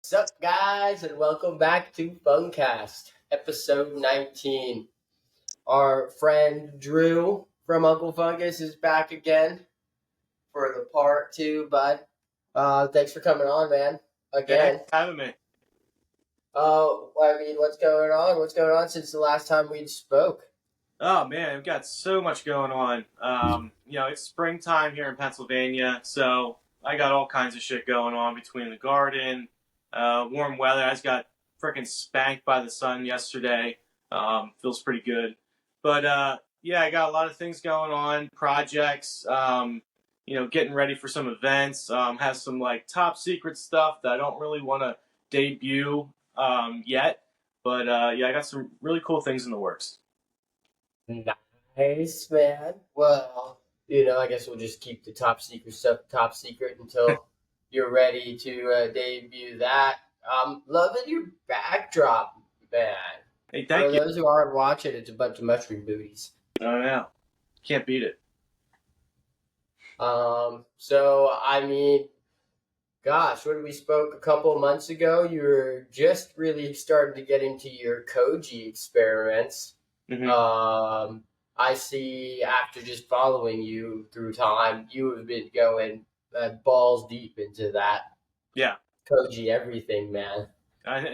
What's up, guys, and welcome back to Funcast, episode 19. Our friend Drew from Uncle Fungus is back again for the part two, bud. Thanks for coming on, man. Hey, thanks Again. for having me. What's going on? What's going on since the last time we spoke? Oh man, we've got so much going on. It's springtime here in Pennsylvania, so I got all kinds of shit going on between the garden, warm weather. I just got freaking spanked by the sun yesterday. Feels pretty good, but yeah, I got a lot of things going on, projects. Getting ready for some events. Have some like top secret stuff that I don't really want to debut yet, but yeah, I got some really cool things in the works. Nice, man. Well, I guess we'll just keep the top secret stuff top secret until you're ready to debut that. Loving your backdrop, man. Hey, For thank you. those who aren't watching, it's a bunch of mushroom booties. Oh yeah, can't beat it. So I mean, gosh, when we spoke a couple of months ago, you were just really starting to get into your Koji experiments. Hmm. I see after just following you through time, you have been going balls deep into that Yeah, Koji everything, man.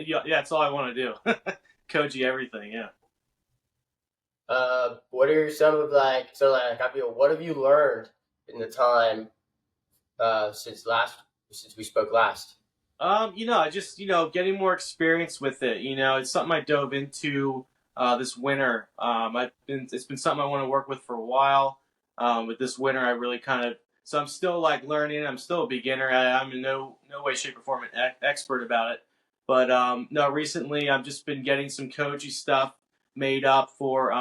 yeah, that's all I want to do. Koji everything. Yeah. What are some of what have you learned in the time since we spoke last? I just getting more experience with it. It's something I dove into this winter. It's been something I want to work with for a while. But this winter, I really so I'm still like learning. I'm still a beginner. I'm in no way, shape, or form an expert about it. But no, recently I've just been getting some Koji stuff made up for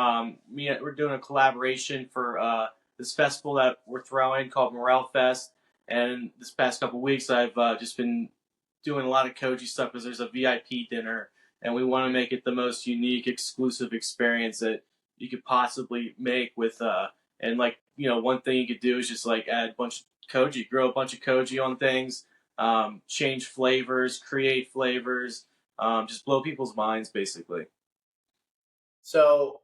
me. We're doing a collaboration for this festival that we're throwing called Morel Fest. And this past couple weeks, I've just been doing a lot of Koji stuff because there's a VIP dinner, and we want to make it the most unique, exclusive experience that you could possibly make with. And like one thing you could do is just like add a bunch of Koji, grow a bunch of Koji on things, change flavors, create flavors, just blow people's minds, basically. So,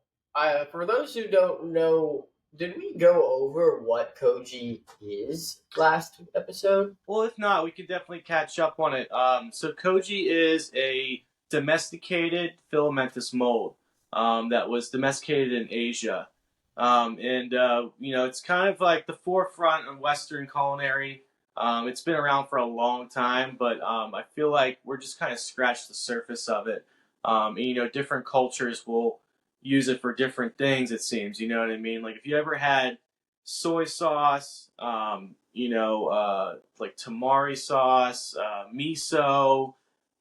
for those who don't know, did we go over what Koji is last episode? Well, if not, we could definitely catch up on it. So Koji is a domesticated filamentous mold that was domesticated in Asia. It's kind of like the forefront of Western culinary. It's been around for a long time, but I feel like we're just kind of scratched the surface of it. Different cultures will use it for different things, it seems. You know what I mean? Like if you ever had soy sauce, like tamari sauce, miso,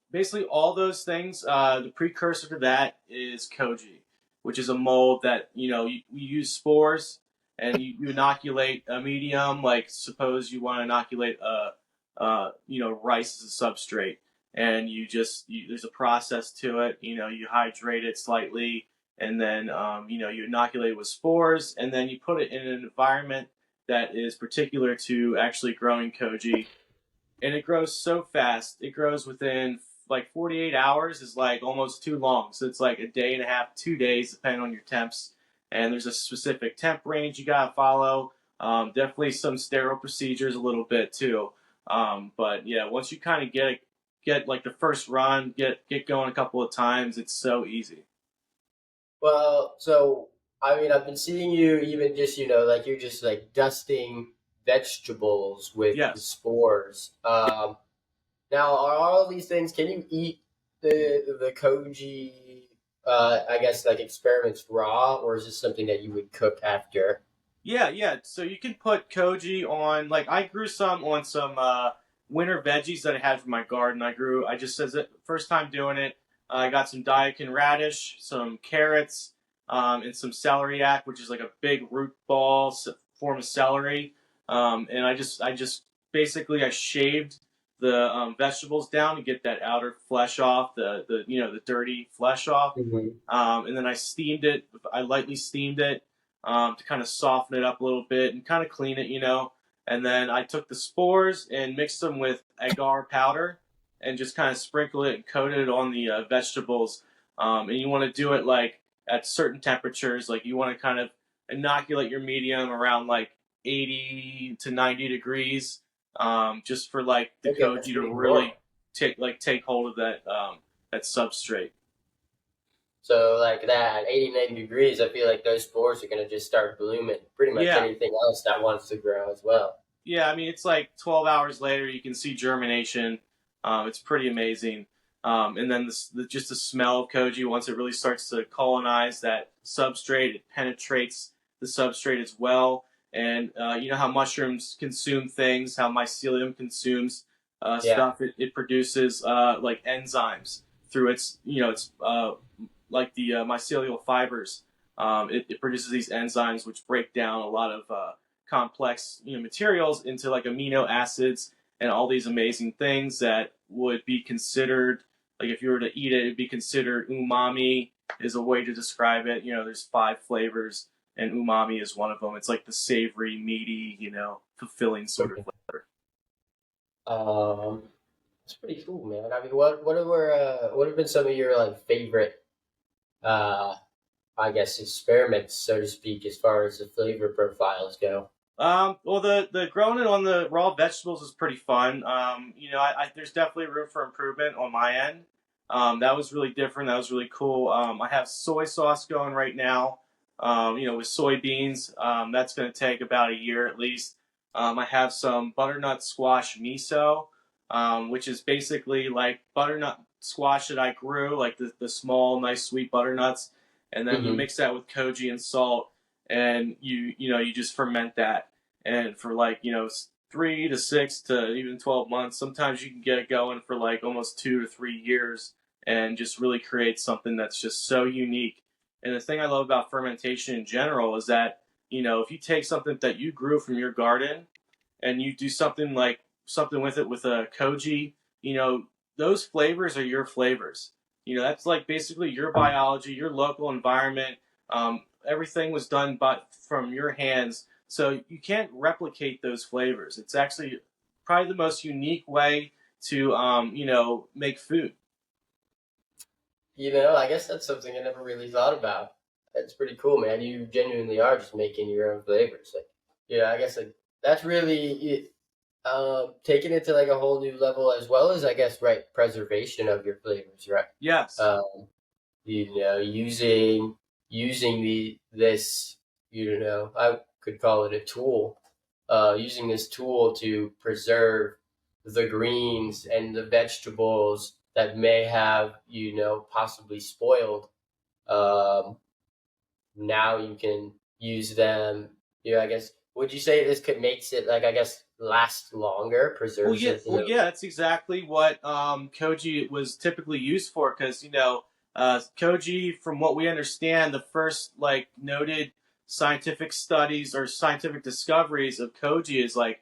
basically all those things. The precursor to that is koji, which is a mold that you use spores and you inoculate a medium. Like suppose you want to inoculate rice as a substrate, and there's a process to it. You hydrate it slightly, and then you inoculate it with spores, and then you put it in an environment that is particular to actually growing koji, and it grows so fast. It grows within like 48 hours is like almost too long. So it's like a day and a half, 2 days, depending on your temps. And there's a specific temp range you gotta follow. Definitely some sterile procedures a little bit too. But yeah, once you kind of get like the first run, get going a couple of times, it's so easy. Well, so I mean, I've been seeing you even just like you're just like dusting vegetables with the Yes. spores. Now, are all these things? Can you eat the koji? I guess like experiments raw, or is this something that you would cook after? Yeah, yeah. So you can put koji on. Like I grew some on some winter veggies that I had from my garden. I just says it first time doing it. I got some daikon radish, some carrots, and some celeriac, which is like a big root ball form of celery. And I just basically I shaved the vegetables down to get that outer flesh off, the dirty flesh off. Mhm. And then I steamed it. I lightly steamed it to kind of soften it up a little bit and kind of clean it. And then I took the spores and mixed them with agar powder, and just kind of sprinkle it and coat it on the vegetables. And you want to do it like at certain temperatures. Like you want to kind of inoculate your medium around like 80 to 90 degrees, just for like the Okay, that's koji to pretty warm. really take hold of that substrate. So like that 89 degrees, I feel like those spores are gonna just start blooming. Pretty much Yeah, anything else that wants to grow as well. yeah. I mean, it's like 12 hours later, you can see germination. It's pretty amazing. And then just the smell of koji, once it really starts to colonize that substrate, it penetrates the substrate as well. And you know how mushrooms consume things, how mycelium consumes Yeah. stuff. It produces like enzymes through its, its like the mycelial fibers. It produces these enzymes which break down a lot of complex materials into like amino acids and all these amazing things that would be considered, like if you were to eat it, it'd be considered umami is a way to describe it. There's 5 flavors, and umami is one of them. It's like the savory, meaty, fulfilling sort of flavor. Um, it's pretty cool, man. I mean, what have been some of your like favorite, uh, I guess, experiments, so to speak, as far as the flavor profiles go? Well, the growing it on the raw vegetables is pretty fun. There's definitely room for improvement on my end. That was really different. That was really cool. I have soy sauce going right now. With soybeans, that's going to take about a year at least. I have some butternut squash miso, which is basically like butternut squash that I grew, like the small, nice, sweet butternuts, and then you Mm-hmm. mix that with koji and salt, and you just ferment that, and for like 3 to 6 to even 12 months, sometimes you can get it going for like almost 2 to 3 years, and just really create something that's just so unique. And the thing I love about fermentation in general is that if you take something that you grew from your garden and you do something with it with a koji, you know those flavors are your flavors. That's like basically your biology, your local environment. Everything was done from your hands, so you can't replicate those flavors. It's actually probably the most unique way to make food. I guess that's something I never really thought about. That's pretty cool, man. You genuinely are just making your own flavors. Like, I guess like that's really taking it to like a whole new level as well as I guess right preservation of your flavors, right? Yes. Um, using this, I could call it a tool. Using this tool to preserve the greens and the vegetables that may have possibly spoiled. Um, Now you can use them. I guess would you say this could makes it like I guess last longer, Well, preserves yeah, it? well, yeah, that's exactly what koji was typically used for. Because koji, from what we understand, the first like noted scientific studies or scientific discoveries of koji is like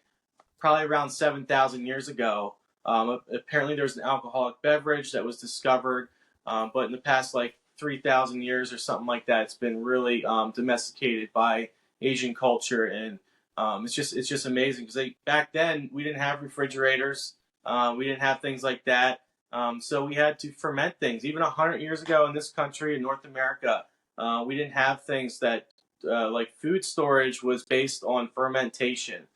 probably around 7,000 years ago. Apparently, there's an alcoholic beverage that was discovered, but in the past like 3,000 years or something like that, it's been really domesticated by Asian culture, and it's just amazing because back then we didn't have refrigerators, we didn't have things like that, so we had to ferment things. Even 100 years ago in this country in North America, we didn't have things that like food storage was based on fermentation.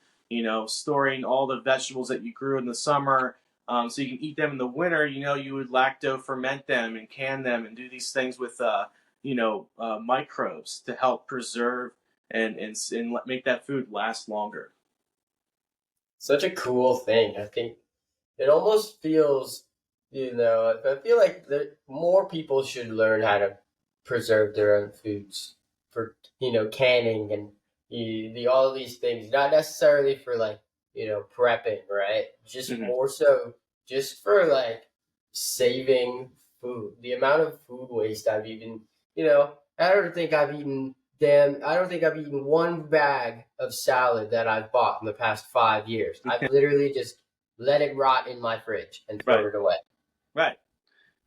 Storing all the vegetables that you grew in the summer, so you can eat them in the winter. You would lacto ferment them and can them and do these things with, microbes to help preserve and make that food last longer. Such a cool thing. I think it almost feels, I feel like more people should learn how to preserve their own foods for, canning and all these things, not necessarily for like, prepping, right? Just Mm-hmm. more so just for like saving food. The amount of food waste I've even, I don't think I've eaten one bag of salad that I've bought in the past 5 years. I've literally just let it rot in my fridge and thrown Right, it away. right.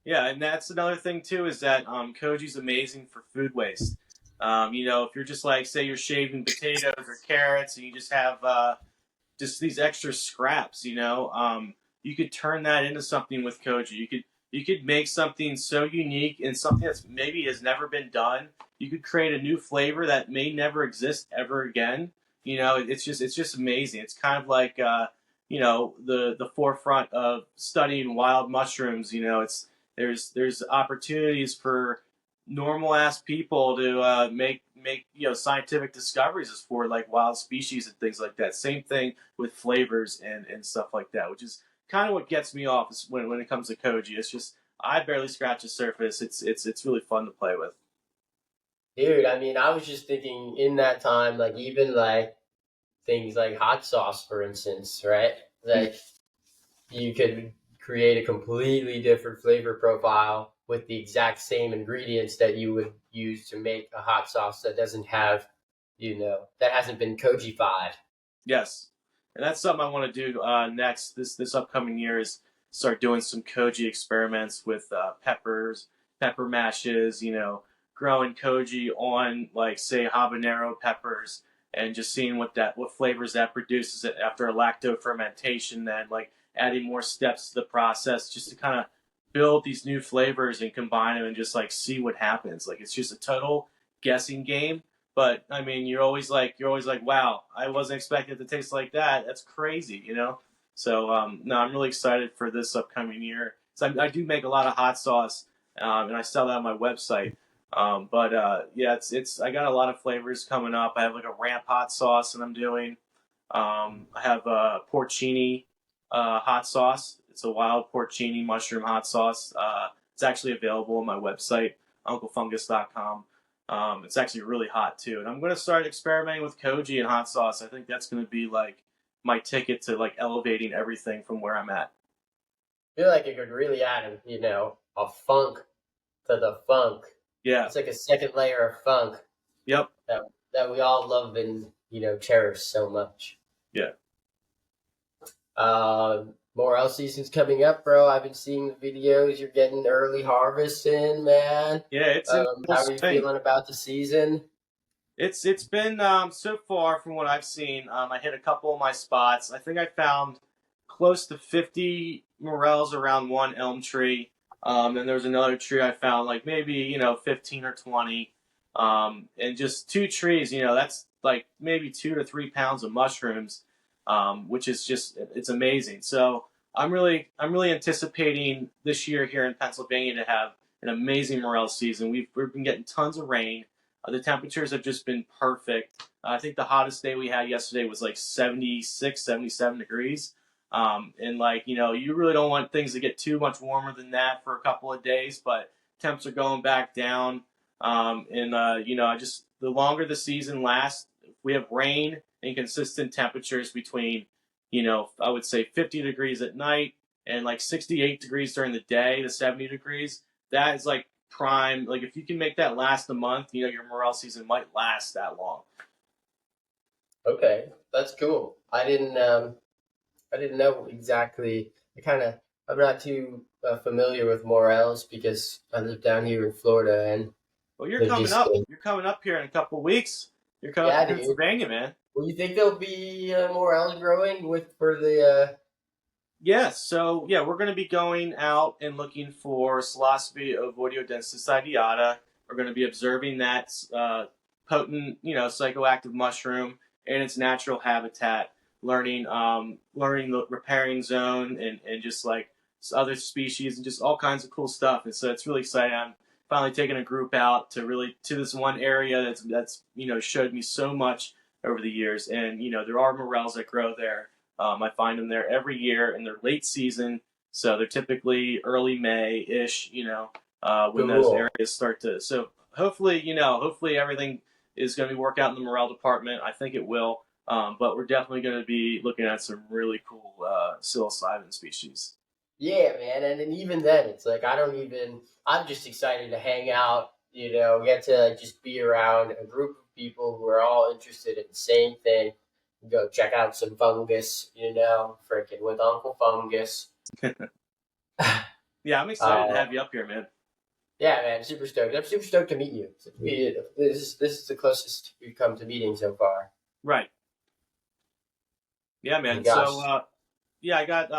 Yeah, and that's another thing too is that koji's amazing for food waste. If you're just like, say, you're shaving potatoes or carrots, and you just have just these extra scraps. you could turn that into something with Koji. You could make something so unique and something that's maybe has never been done. You could create a new flavor that may never exist ever again. It's just amazing. It's kind of like the forefront of studying wild mushrooms. It's there's opportunities for normal ass people to make scientific discoveries as for like wild species and things like that. Same thing with flavors and stuff like that, which is kind of what gets me off when it comes to Koji. It's just I barely scratch the surface. It's really fun to play with. Dude, I mean, I was just thinking in that time, like even like things like hot sauce, for instance, right? Like you could create a completely different flavor profile with the exact same ingredients that you would use to make a hot sauce that doesn't have, that hasn't been Kojified. Yes, and that's something I want to do next. This upcoming year is start doing some Koji experiments with peppers, pepper mashes. Growing Koji on like say habanero peppers, and just seeing what flavors that produces after a lacto fermentation. Then like adding more steps to the process just to kind of build these new flavors and combine them and just like see what happens. Like it's just a total guessing game, but I mean, you're always like, wow, I wasn't expecting it to taste like that. That's crazy. So no, I'm really excited for this upcoming year. So I do make a lot of hot sauce, and I sell that on my website. But yeah, it's I got a lot of flavors coming up. I have like a ramp hot sauce that I'm doing. I have a porcini hot sauce. It's a wild porcini mushroom hot sauce. It's actually available on my website, unclefungus.com. It's actually really hot too, and I'm going to start experimenting with Koji and hot sauce. I think that's going to be like my ticket to like elevating everything from where I'm at. I feel like it could really add, a funk to the funk. Yeah. It's like a second layer of funk Yep. that we all love and, cherish so much. Yeah. Morel season's coming up, bro. I've been seeing the videos. You're getting early harvest in, man. Yeah, it's in How are you feeling about the season? It's been so far from what I've seen. I hit a couple of my spots. I think I found close to 50 morels around one elm tree. And there was another tree I found like maybe 15 or 20. And just two trees. That's like maybe 2 to 3 pounds of mushrooms, which is just it's amazing. So I'm really anticipating this year here in Pennsylvania to have an amazing morel season. We've been getting tons of rain. The temperatures have just been perfect. I think the hottest day we had yesterday was like 76, 77 degrees. And like, you really don't want things to get too much warmer than that for a couple of days, but temps are going back down. I just, the longer the season lasts, if we have rain and consistent temperatures between, I would say 50 degrees at night and like 68 degrees during the day to 70 degrees, that is like prime. Like if you can make that last a month, your morel season might last that long. Okay, that's cool. I didn't know exactly. I'm not too familiar with morels because I live down here in Florida, and Well, you're they're coming just up. You're coming up here in a couple of weeks. You're coming up to yeah, dude. Pennsylvania, man. Well, you think there'll be morels growing for the? Yeah, so yeah, we're going to be going out and looking for Psilocybe ovoidiodensis ideata. We're going to be observing that potent, psychoactive mushroom in its natural habitat, learning the repairing zone and just like other species and just all kinds of cool stuff. And so it's really exciting. I'm finally taking a group out to this one area that's showed me so much over the years. And there are morels that grow there. I find them there every year in their late season, so they're typically early May-ish. When those Cool. areas start to. So hopefully everything is going to be work out in the morel department. I think it will, but we're definitely going to be looking at some really cool psilocybin species. Yeah, man, and then even then, it's like I don't even. I'm just excited to hang out. Get to like, just be around a group of people who are all interested in the same thing. Go check out some fungus. Freaking with Uncle Fungus. Yeah, I'm excited to Uh, have you up here, man. yeah, man, super stoked. I'm super stoked to meet you. This is the closest we've come to meeting so far. Right. Yeah, Oh my man. So gosh. yeah, I got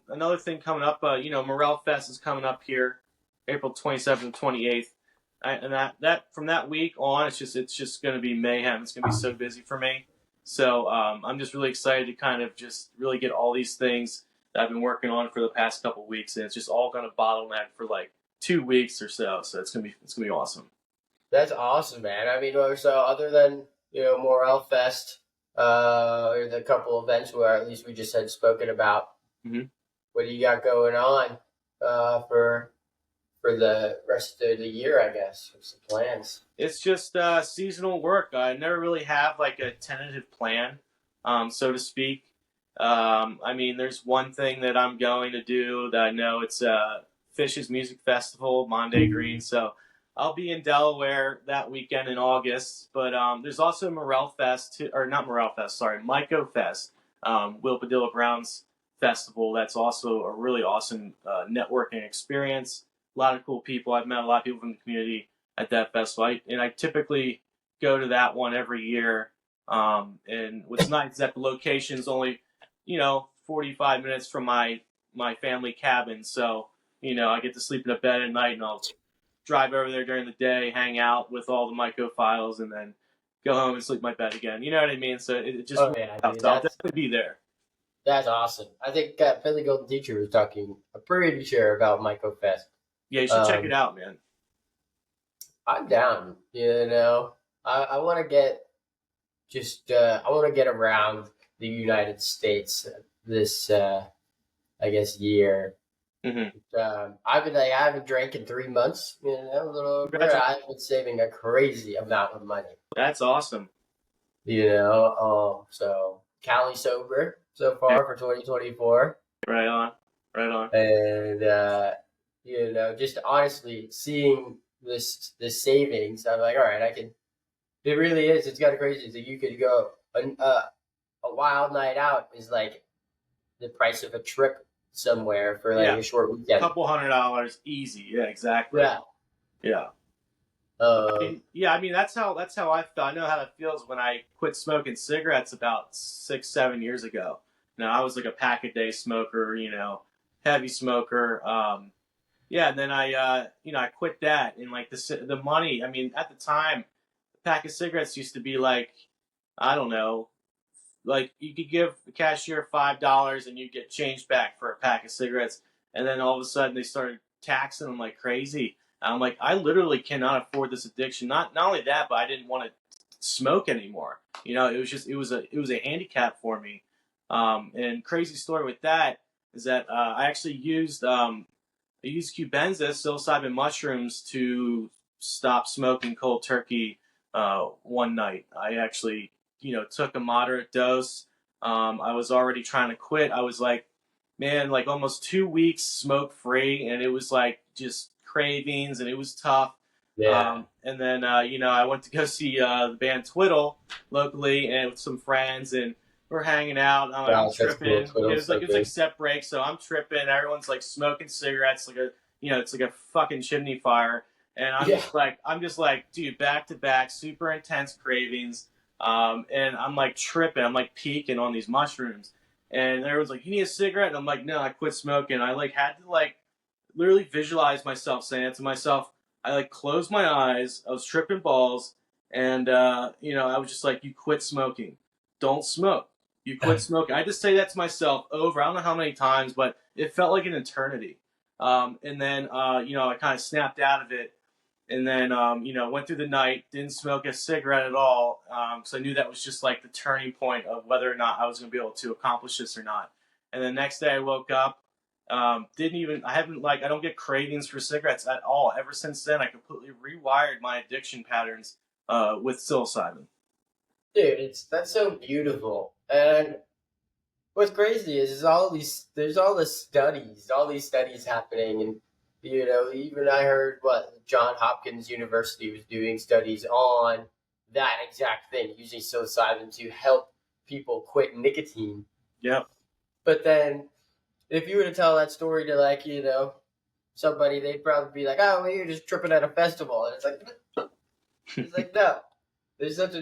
another thing coming up. Morel Fest is coming up here, April 27th and 28th. And that from that week on, it's just going to be mayhem. It's going to be so busy for me. So I'm just really excited to kind of just really get all these things that I've been working on for the past couple of weeks, and it's just all going to bottleneck for like 2 weeks or so. So it's gonna be awesome. That's awesome, man. I mean, so other than Morel Fest, or the couple events where at least we just had spoken about, Mm-hmm. what do you got going on for the rest of the year? I guess what's the plans? It's just seasonal work. I never really have like a tentative plan, so to speak. I mean, there's one thing that I'm going to do that I know it's Fish's Music Festival, Monday Green. So I'll be in Delaware that weekend in August. But there's also Morel Fest, or not Morel Fest, sorry, Myco Fest, Will Padilla Brown's festival. That's also a really awesome networking experience. A lot of cool people. I've met a lot of people from the community at that festival. And I typically go to that one every year. And what's nice is that the location is only 45 minutes from my family cabin. So I get to sleep in a bed at night, and I'll drive over there during the day, hang out with all the mycophiles, and then go home and sleep in my bed again. You know what I mean? So it just Oh works yeah, out. dude, So I'll that's definitely be there. that's awesome. I think Philly Golden Teacher was talking. I'm pretty sure about Myco Fest. Yeah, you should check it Um, out, man. I'm down. I want to get I want to get around the United States this I guess year. Mm-hmm. I haven't drank in 3 months. A little over. Congratulations. I've been saving a crazy amount of money. That's awesome. So Cali sober so far for 2024, Right on. Right on. and just honestly seeing this savings, I'm like, all right, I can. It really is. It's kind of crazy. So you could go a wild night out is like the price of a trip somewhere for like Yeah, a short a weekend. couple $100 easy. Yeah, exactly. Yeah. Yeah. Uh, I mean that's how I feel. I know how it feels when I quit smoking cigarettes about 6, 7 years ago. Now I was like a pack a day smoker, heavy smoker. Yeah, and then I quit that, and like the money. I mean, at the time, a pack of cigarettes used to be like, I don't know, like you could give the cashier $5 and you get change back for a pack of cigarettes, and then all of a sudden they started taxing them like crazy. I'm like, I literally cannot afford this addiction. Not only that, but I didn't want to smoke anymore. It was a handicap for me. And crazy story with that is that I used cubensis, psilocybin mushrooms, to stop smoking cold turkey one night. I actually, took a moderate dose. I was already trying to quit. I was like, man, like almost 2 weeks smoke free, and it was like just cravings, and it was tough. yeah. And then, I went to go see the band Twiddle locally, and with some friends, and we're hanging out. I'm Gosh, that's cool. tripping. Twiddle's so It was like good. set break, so I'm tripping. Everyone's like smoking cigarettes, it's like a fucking chimney fire. And Yeah. I'm just like, dude, back to back, super intense cravings. And I'm like tripping. I'm like peaking on these mushrooms. And everyone's like, you need a cigarette? And I'm like, no, I quit smoking. I like had to like literally visualize myself saying it to myself. I like closed my eyes. I was tripping balls, and I was just like, "You quit smoking. Don't smoke. You quit smoking." I just say that to myself over. I don't know how many times, but it felt like an eternity. And then I kind of snapped out of it, and then went through the night, didn't smoke a cigarette at all. So I knew that was just like the turning point of whether or not I was going to be able to accomplish this or not. And the next day I woke up. I don't get cravings for cigarettes at all. Ever since then, I completely rewired my addiction patterns with psilocybin. Dude, that's so beautiful. And what's crazy is there's all these studies happening, and even I heard what John Hopkins University was doing studies on that exact thing, using psilocybin to help people quit nicotine. Yep. But then if you were to tell that story to like, somebody, they'd probably be like, "Oh, well, you're just tripping at a festival." And it's like no. There's such a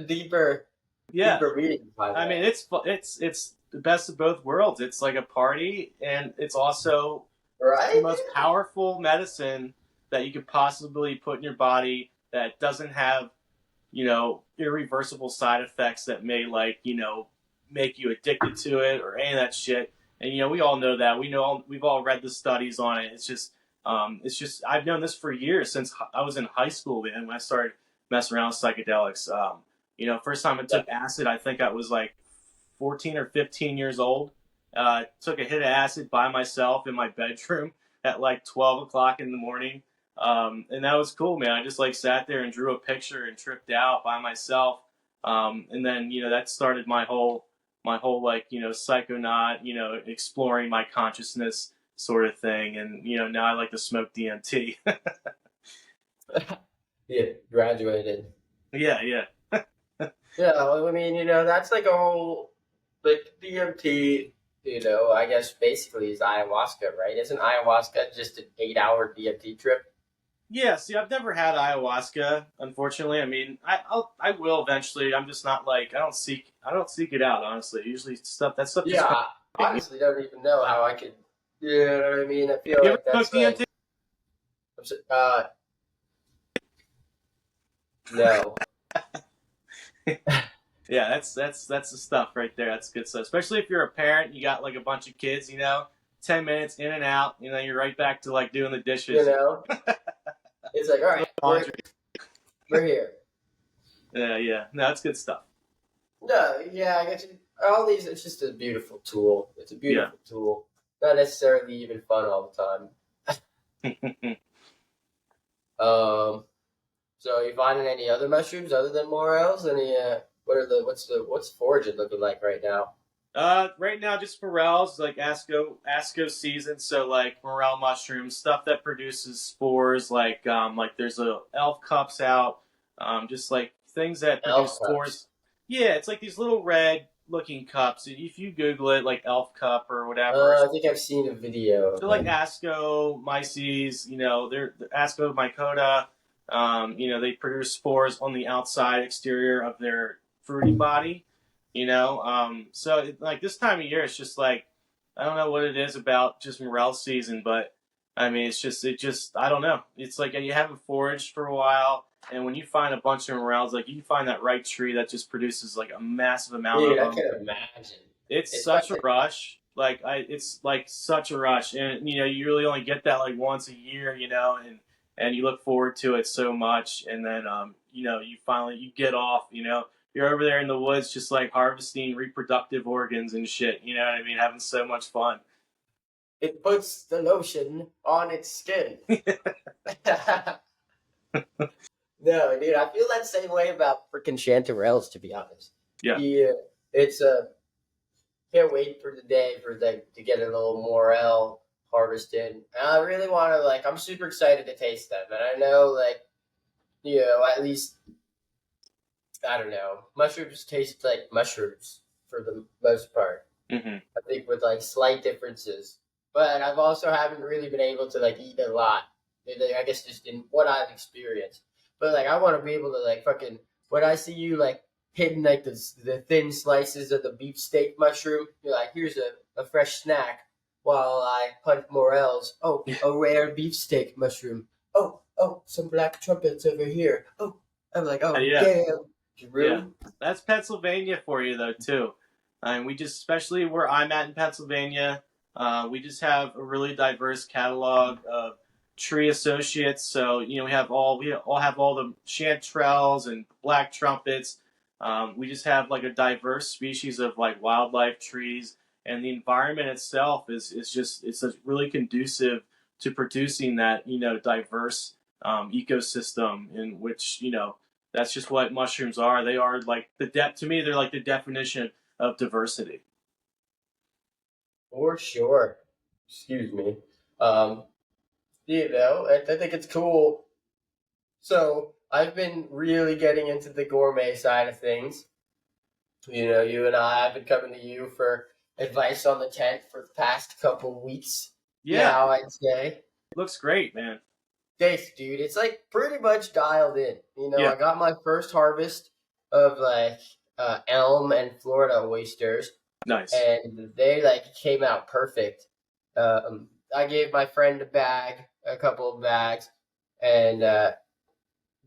Yeah. deeper meaning behind I that. mean, it's the best of both worlds. It's like a party, and it's also the Right? most powerful medicine that you could possibly put in your body that doesn't have, irreversible side effects that may, make you addicted to it or any of that shit. And we all know that. We've all read the studies on it. It's just I've known this for years since I was in high school, man. When I started messing around with psychedelics, first time I Yeah. took acid, I think I was like 14 or 15 years old. Took a hit of acid by myself in my bedroom at like 12 o'clock in the morning. And that was cool, man. I just like sat there and drew a picture and tripped out by myself. And then, that started my whole psychonaut, exploring my consciousness sort of thing. And, now I like to smoke DMT. Yeah, graduated. Yeah, yeah. Yeah, I mean, that's like a whole, like, DMT, I guess basically is ayahuasca, right? Isn't ayahuasca just an 8-hour DMT trip? Yeah, see, I've never had ayahuasca, unfortunately. I mean, I will eventually. I'm just not like I don't seek it out, honestly. Usually that stuff Yeah, just comes. I honestly don't even know how I could, you know what I mean? I feel You ever like that's smoked like, DMT? no. Yeah, that's the stuff right there. That's good stuff. Especially if you're a parent, you got like a bunch of kids. 10 minutes in and out. You're right back to like doing the You dishes. know? It's like, all right, Laundry. we're here. Yeah, yeah. No, that's good stuff. No, yeah, I get you. All these, it's just a beautiful tool. It's a Yeah. beautiful tool. Not necessarily even fun all the time. So you finding any other mushrooms other than morels? Any what's foraging looking like right now? Right now, just morels, like Asco season. So like morel mushrooms, stuff that produces spores. Like there's a elf cups out. Just like things that produce Elf cups. spores. Yeah, it's like these little red looking cups. If you Google it, like elf cup or whatever, I think I've seen a video of they're like them. Ascomyces. They're Ascomycota. They produce spores on the outside exterior of their fruiting body. Like this time of year, it's just like I don't know what it is about just morel season, but I mean, it just I don't know. It's like you haven't foraged for a while, and when you find a bunch of morels, like you find that right tree that just produces like a massive amount of Dude, I them. can imagine. It's It's such a fucking rush. It's like such a rush, and you really only get that like once a year, and you look forward to it so much, and then you get off, you're over there in the woods just like harvesting reproductive organs and shit. You know what I mean? Having so much fun. it puts the lotion on its skin. No, dude, I feel that same way about freaking chanterelles, to be honest. Yeah. Yeah, it's can't wait for the day to get a little morel harvested. And I really want to I'm super excited to taste them, and I know at least I don't know, mushrooms taste like mushrooms for the most part. Hmm. I think with slight differences, but I've also haven't really been able to eat a lot. I guess just in what I've experienced. But I want to be able to fucking when I see you hitting the thin slices of the beefsteak mushroom, you're like, here's a fresh snack while I punch morels. Oh, a rare beefsteak mushroom. Oh, some black trumpets over here. Oh, I'm like, oh Yeah. damn, Yeah. Drew. That's Pennsylvania for you though too. And we just, especially where I'm at in Pennsylvania, we just have a really diverse catalog of tree associates. So we all have all the chanterelles and black trumpets. We just have like a diverse species of like wildlife trees, and the environment itself is really conducive to producing that diverse ecosystem in which that's just what mushrooms are. They are like to me, they're like the definition of diversity. For sure. Excuse me. Um, I think it's cool. So I've been really getting into the gourmet side of things. You and I've been coming to you for advice on the tent for the past couple weeks Yeah, now, I'd say. looks great, man. Thanks, dude. It's pretty much dialed in. Yeah. I got my first harvest of elm and Florida oysters. Nice. and they like came out perfect. I gave my friend a couple of bags, and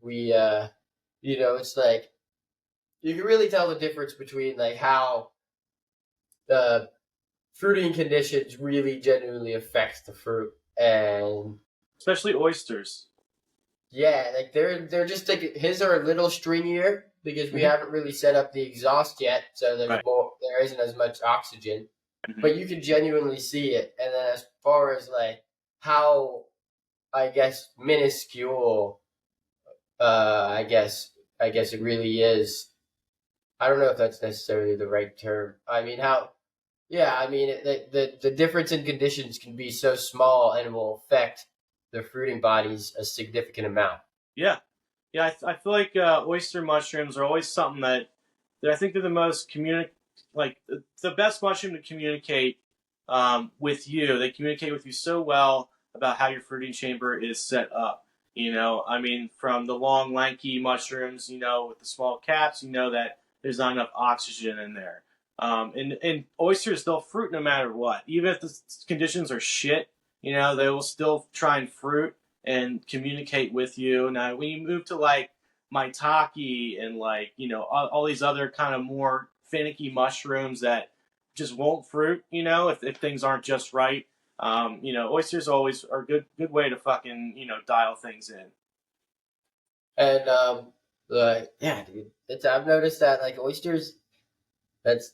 we, it's like you can really tell the difference between like how the fruiting conditions really genuinely affect the fruit, and Especially oysters. yeah, like they're just like his are a little stringier because we Hmm. haven't really set up the exhaust yet, so Right. there isn't as much oxygen, Hmm. but you can genuinely see it. And then as far as like how I guess minuscule, I guess it really is. I don't know if that's necessarily the right term. I mean, how? Yeah, I mean, the difference in conditions can be so small and will affect the fruiting bodies a significant amount. Yeah. Yeah, I feel like oyster mushrooms are always something that I think they're the most like the best mushroom to communicate with you. They communicate with you so well about how your fruiting chamber is set up. I mean, from the long, lanky mushrooms, with the small caps, that there's not enough oxygen in there. And oysters, they'll fruit no matter what. Even if the conditions are shit, they will still try and fruit and communicate with you. Now, when you move to like maitake and like all these other kind of more finicky mushrooms that just won't fruit, if things aren't just right. Oysters always are good way to fucking dial things in. And yeah, dude, I've noticed that like oysters, that's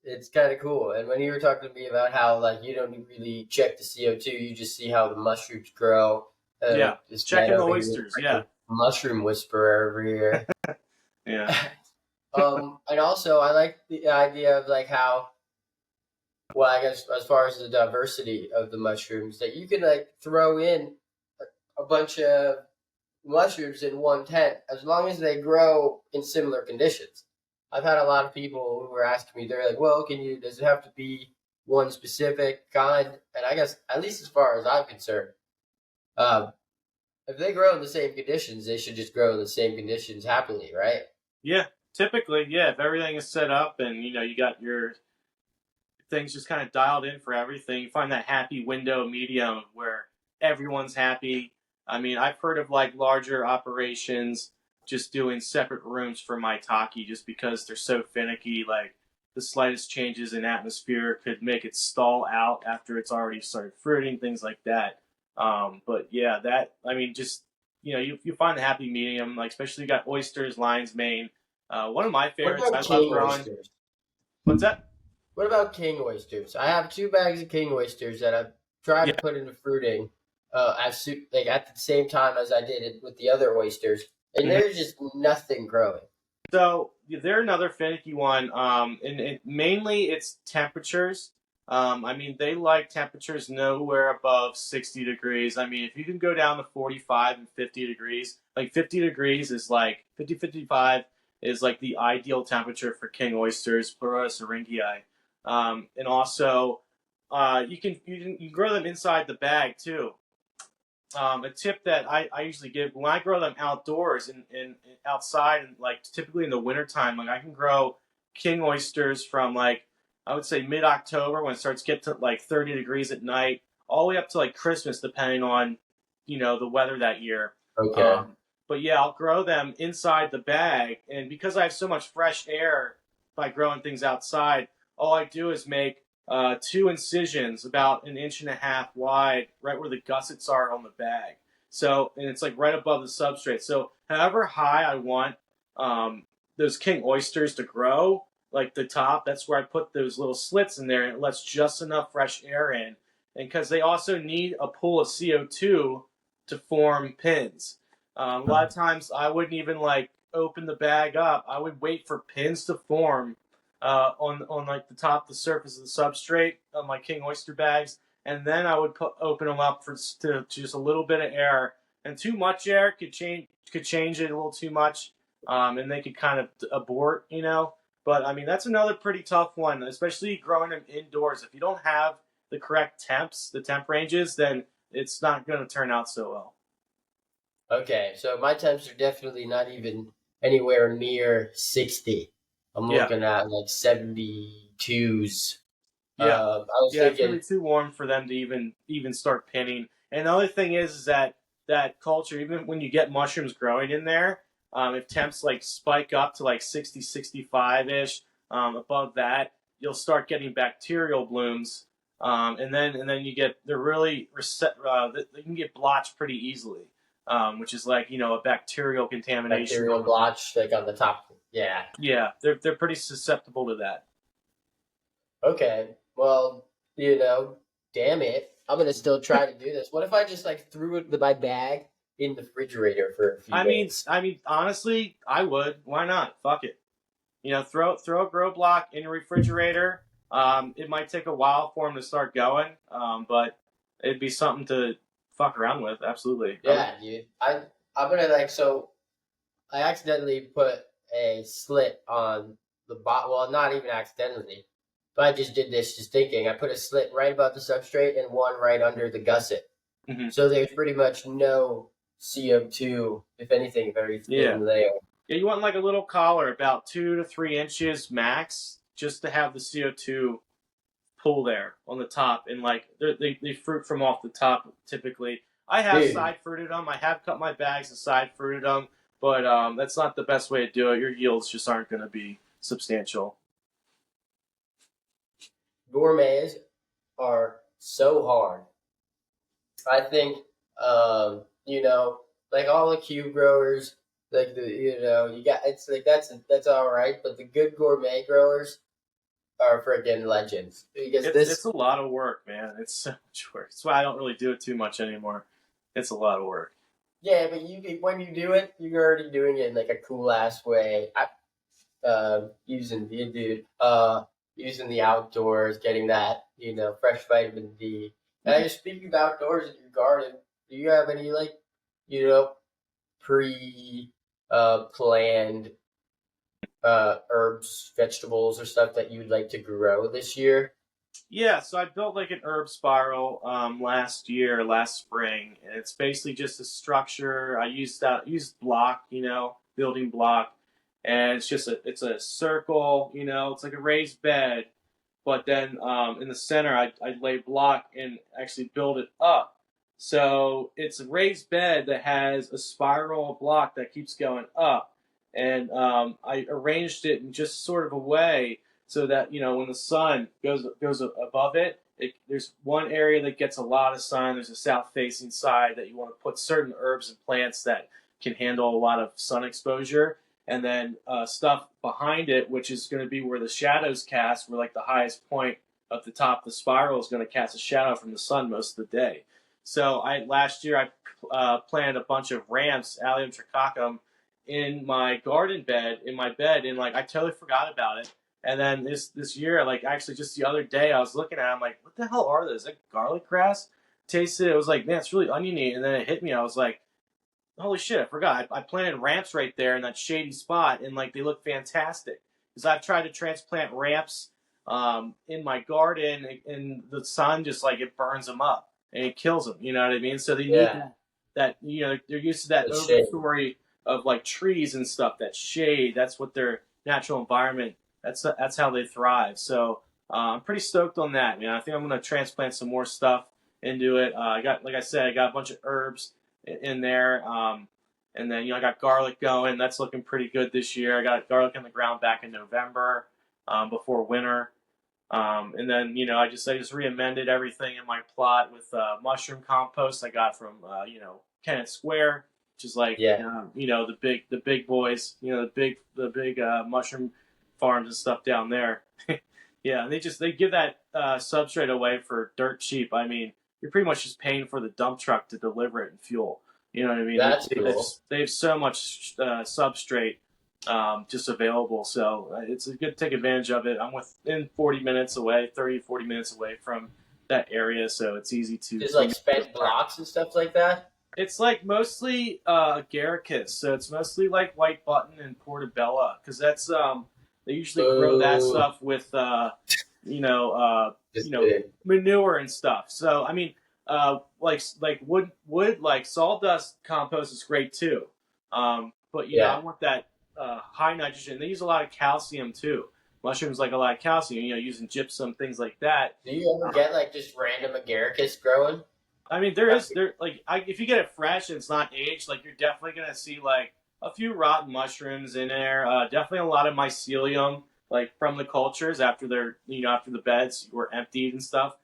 it's kind of cool. And when you were talking to me about how like you don't really check the CO2, you just see how the mushrooms grow. Yeah, This man checking the over here, oysters. Yeah, freaking mushroom whisperer over here. yeah. And also I like the idea of like how, well, I guess as far as the diversity of the mushrooms, that you can like throw in a bunch of mushrooms in one tent as long as they grow in similar conditions. I've had a lot of people who were asking me, they're like, well, does it have to be one specific kind? And I guess, at least as far as I'm concerned, um, if they grow in the same conditions, they should just grow in the same conditions happily, right? Yeah, typically, yeah. If everything is set up and you got your things just kind of dialed in for everything. You find that happy window medium where everyone's happy. I mean, I've heard of like larger operations just doing separate rooms for maitake just because they're so finicky. Like the slightest changes in atmosphere could make it stall out after it's already started fruiting, things like that. But yeah, that I mean, just you find the happy medium. Like especially you got oysters, lion's mane. One of my What favorites about I love king growing. oysters? What's that? What about king oysters? I have 2 bags of king oysters that I've tried to put into fruiting like at the same time as I did it with the other oysters, and Yeah. there's just nothing growing. So they're another finicky one, and mainly it's temperatures. I mean, they like temperatures nowhere above 60 degrees. I mean, if you can go down to 45 and 50 degrees, like 50 degrees is like 50-55 is like the ideal temperature for king oysters, Pleurotus syringii. And also, you can grow them inside the bag too. A tip that I usually give when I grow them outdoors and outside and like typically in the wintertime, like I can grow king oysters from like I would say mid October when it starts to get to like 30 degrees at night, all the way up to like Christmas, depending on the weather that year. Okay. But yeah, I'll grow them inside the bag, and because I have so much fresh air by growing things outside, all I do is make 2 incisions about an inch and a half wide, right where the gussets are on the bag. So, and it's like right above the substrate. So, however high I want those king oysters to grow, like the top, that's where I put those little slits in there, and it lets just enough fresh air in. And because they also need a pool of CO2 to form pins. A lot of times I wouldn't even like open the bag up. I would wait for pins to form on like the top, the surface of the substrate of my king oyster bags, and then I would open them up to just a little bit of air. And too much air could change it a little too much, and they could kind of abort. But I mean that's another pretty tough one, especially growing them indoors. If you don't have the correct the temp ranges, then it's not going to turn out so well. Okay, so my temps are definitely not even anywhere near 60. I'm Yeah. looking at like 72 Pt.2s. Yeah, I was yeah, it's gonna thinking be too warm for them to even start pinning. And the other thing is that that culture, even when you get mushrooms growing in there, if temps like spike up to like 60, 65 ish, above that, you'll start getting bacterial blooms, and then you get they're really they can get blotched pretty easily, which is like a bacterial contamination bacterial going on. blotch like on the top. Yeah. Yeah, they're pretty susceptible to that. Okay. Well, damn it. I'm gonna still try to do this. What if I just like threw my bag in the refrigerator for a few days? I mean, honestly, I would. Why not? Fuck it. Throw a grow block in your refrigerator. It might take a while for them to start going, but it'd be something to fuck around with. Absolutely. Yeah, dude. I'm gonna like so I accidentally put a slit on the bot. Well, not even accidentally, but I just did this just thinking. I put a slit right above the substrate and one right under the gusset. Mm-hmm. So there's pretty much no CO2, if anything, very Yeah. thin layer. Yeah, you want like a little collar, about 2 to 3 inches max, just to have the CO2 pull there on the top, and like they fruit from off the top typically. I have Dude, side fruited them. I have cut my bags and side fruited them, but that's not the best way to do it. Your yields just aren't going to be substantial. gourmets are so hard. I think, like all the cube growers, like you got it's like that's all right, but the good gourmet growers are freaking legends because It's a lot of work, man. It's so much work. That's why I don't really do it too much anymore. It's a lot of work. yeah, but when you do it, you're already doing it in like a cool ass way. Using the outdoors, getting that fresh vitamin D. And just speaking of outdoors in your garden, do you have any like you know pre planned herbs, vegetables, or stuff that you'd like to grow this year? Yeah, so I built like an herb spiral last spring, and it's basically just a structure. I used block, building block, and it's a circle, it's like a raised bed, but then in the center I lay block and actually build it up. So it's a raised bed that has a spiral block that keeps going up, and I arranged it in just sort of a way so that when the sun goes above it, there's one area that gets a lot of sun. There's a south facing side that you want to put certain herbs and plants that can handle a lot of sun exposure, and then stuff behind it, which is going to be where the shadows cast, where like the highest point of the top of the spiral is going to cast a shadow from the sun most of the day. So last year I planted a bunch of ramps, Allium trichocum, in my garden bed, in my bed, and like I totally forgot about it. And then this year, like actually just the other day, I was looking at it, I'm like, what the hell are those? Is that garlic grass? Tasted it, was like, man, it's really oniony. And then it hit me, I was like, holy shit, I forgot. I planted ramps right there in that shady spot, and like they look fantastic. Because I've tried to transplant ramps in my garden, and the sun just like it burns them up and it kills them. You know what I mean? So they need Yeah, that they're used to that the shade. overstory of like trees and stuff, that shade. That's what their natural environment. That's how they thrive. So I'm pretty stoked on that, man. I think I'm gonna transplant some more stuff into it. I got, like I said, I got a bunch of herbs in there, and then I got garlic going. That's looking pretty good this year. I got garlic in the ground back in November, before winter. And then I just re-amended everything in my plot with mushroom compost I got from Kennett Square, which is like Yeah, the big boys, the big mushroom farms and stuff down there. Yeah, and they give that substrate away for dirt cheap. I mean, you're pretty much just paying for the dump truck to deliver it and fuel. You know what I mean? that's cool. They have so much substrate just available. So it's a good to take advantage of it. I'm within 40 minutes away, 30, 40 minutes away from that area, so it's easy to Just swing like it. spent blocks and stuff like that. It's like mostly agaricus, so it's mostly like white button and portobello, because that's they usually grow that Boo. stuff with you know uh, Just kidding. manure and stuff. So I mean, like wood like sawdust compost is great too. But I Yeah, want that high nitrogen. They use a lot of calcium too. mushrooms like a lot of calcium. Using gypsum, things like that. Do you ever get like just random agaricus growing? I mean, there like if you get it fresh and it's not aged, like you're definitely gonna see like a few rotten mushrooms in there. Definitely a lot of mycelium, like from the cultures after they're after the beds were emptied and stuff.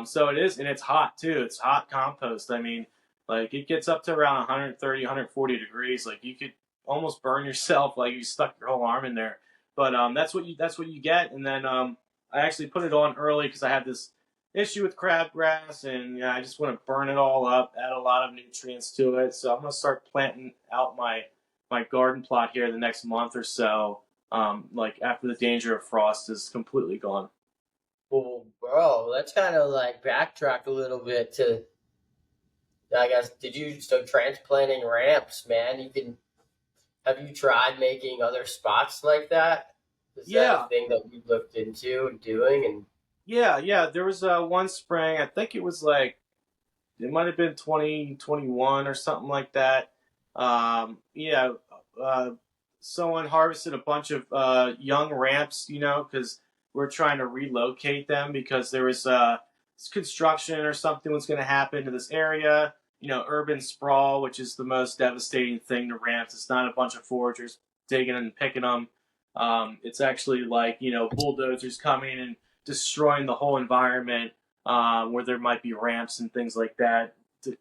So it is, and it's hot too. It's hot compost. I mean, like it gets up to around 130, 140 degrees. Like you could almost burn yourself, like you stuck your whole arm in there. But that's what you get. And then I actually put it on early because I had this issue with crabgrass, and I just want to burn it all up, add a lot of nutrients to it. So I'm gonna start planting out my garden plot here the next month or so. Like after the danger of frost is completely gone. Well, bro, let's kind of like backtrack a little bit to, I guess, so transplanting ramps, man? Have you tried making other spots like that? Is that Yeah, a thing that you looked into doing? And yeah. There was one spring. I think it was like it might have been 2021 or something like that. Yeah, uh, someone harvested a bunch of young ramps, because we're trying to relocate them because there was construction or something was going to happen to this area. Urban sprawl, which is the most devastating thing to ramps. It's not a bunch of foragers digging and picking them. It's actually like bulldozers coming and destroying the whole environment where there might be ramps and things like that,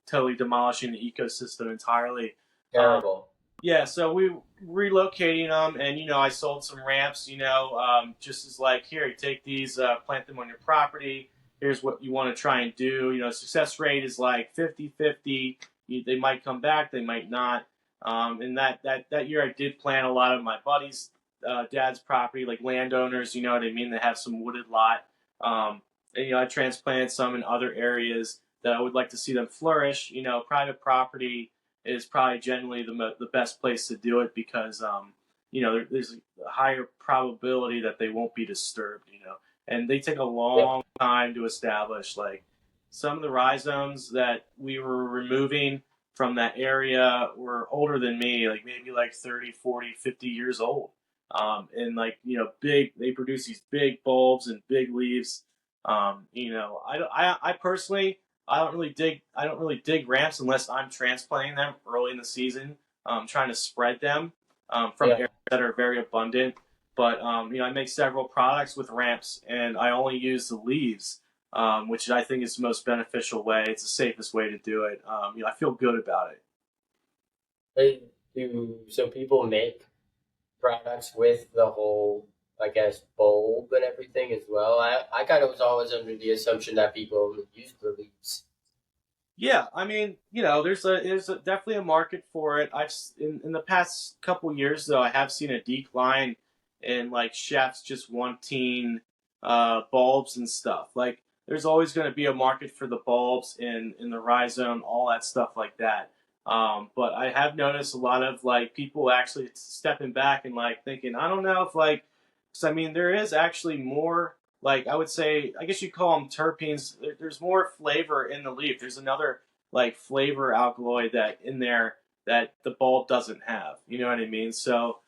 totally demolishing the ecosystem entirely. Um, terrible. yeah, so we relocating them, and I sold some ramps. Just as like here, you take these, plant them on your property. Here's what you want to try and do. Success rate is like 50-50. They might come back, they might not. And that year, I did plant a lot of my buddies' dad's property, like landowners. You know what I mean? They have some wooded lot. And I transplanted some in other areas that I would like to see them flourish. Private property is probably generally the best place to do it because there's a higher probability that they won't be disturbed. And they take a Yeah. long time to establish. Like some of the rhizomes that we were removing from that area were older than me, like maybe like 30, 40, 50 years old. And like big, they produce these big bulbs and big leaves. I personally, I don't really dig ramps unless I'm transplanting them early in the season, trying to spread them from Yeah. areas that are very abundant. But I make several products with ramps, and I only use the leaves, which I think is the most beneficial way. It's the safest way to do it. I feel good about it. So people make products with the whole, I guess, bulb and everything as well. I kind of was always under the assumption that people only use the leaves. Yeah, I mean, there's definitely a market for it. In the past couple years though, I have seen a decline in like chefs just wanting bulbs and stuff. Like there's always going to be a market for the bulbs in the rhizome, all that stuff like that. But I have noticed a lot of like people actually stepping back and like thinking, I don't know if like, 'cause, I mean, there is actually more like I would say, I guess you call them terpenes. There's more flavor in the leaf. There's another like flavor alkaloid that in there that the bulb doesn't have. You know what I mean? So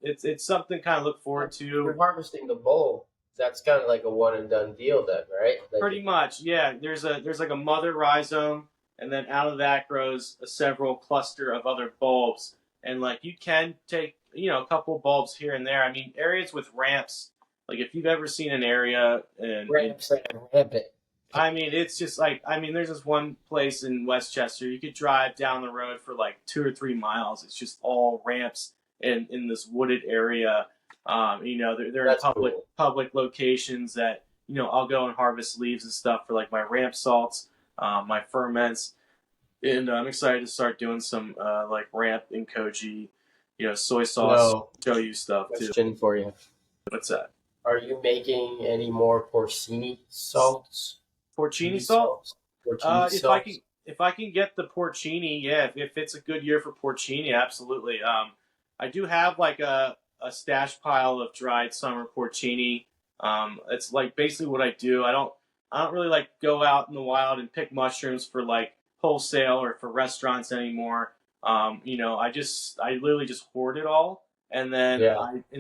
it's something to kind of look forward You're to. harvesting the bulb. That's kind of like a one and done deal, then, right? Pretty much, yeah. There's like a mother rhizome, and then out of that grows a several cluster of other bulbs. And like you can take a couple bulbs here and there. I mean, areas with ramps. Like if you've ever seen an area and Ramps and rampant. I mean, it's just like there's this one place in Westchester. You could drive down the road for like 2 or 3 miles. It's just all ramps in this wooded area. They're in That's cool. public locations that I'll go and harvest leaves and stuff for like my ramp salts, my ferments, and I'm excited to start doing some like ramp and koji, soy sauce, So, shoyu stuff too. question for you: What's that? are you making any more porcini salts? Porcini Cheese salt? salts? Porcini salts? If I can get the porcini, yeah. If it's a good year for porcini, absolutely. I do have like a stash pile of dried summer porcini. It's like basically what I do. I don't really like go out in the wild and pick mushrooms for like wholesale or for restaurants anymore. I literally just hoard it all. and then Yeah.